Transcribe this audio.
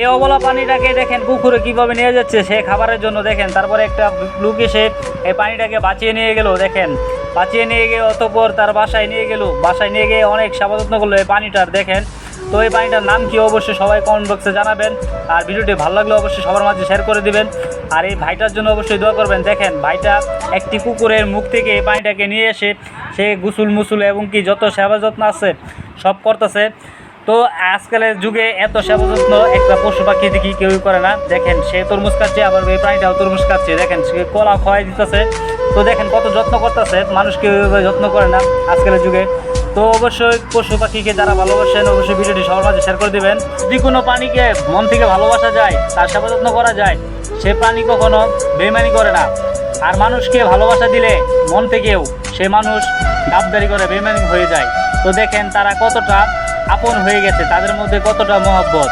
এই অবলা পানিটাকে দেখেন পুকুরে কিভাবে নিয়ে যাচ্ছে সে খাবারের জন্য। দেখেন তারপরে একটা লোক এসে এই পানিটাকে বাঁচিয়ে নিয়ে গেল। দেখেন বাঁচিয়ে নিয়ে গিয়ে অতঃপর তার বাসায় নিয়ে গেল। বাসায় নিয়ে গিয়ে অনেক সেবা যত্ন করলো এই পানিটার। দেখেন তো এই পানিটার নাম কি অবশ্যই সবাই কমেন্ট বক্সে জানাবেন। আর ভিডিওটি ভালো লাগলে অবশ্যই সবার মাঝে শেয়ার করে দিবেন। আর এই ভাইটার জন্য অবশ্যই দোয়া করবেন। দেখেন ভাইটা একটি কুকুরের মুখ থেকে এই পানিটাকে নিয়ে এসে সে গুসুল মুসুল এবং কি যত সেবা যত্ন আছে সব করতেছে। তো আজকালের যুগে এত সেবা যত্ন একটা পশু পাখি দেখি কেউই করে না। দেখেন সে তরমুজ খাচ্ছে, আবার এই প্রাণীটাও তরমুজ খাচ্ছে। দেখেন সে কলা খাওয়াই দিতেছে। তো দেখেন কত যত্ন করতেছে, মানুষ কেউ যত্ন করে না আজকালের যুগে। তো অবশ্যই পশু পাখিকে যারা ভালোবাসেন অবশ্যই ভিডিওটি সবার মাঝে শেয়ার করে দেবেন। যদি কোনো প্রাণীকে মন থেকে ভালোবাসা যায়, তার সেবা যত্ন করা যায়, সে প্রাণী কখনো বেইমানি করে না। আর মানুষকে ভালোবাসা দিলে মন থেকেও সে মানুষ গাবদারি করে, বেইমানি হয়ে যায়। তো দেখেন তারা কতটা আপন হয়ে গেছে, তাদের মধ্যে কতটা মহব্বত।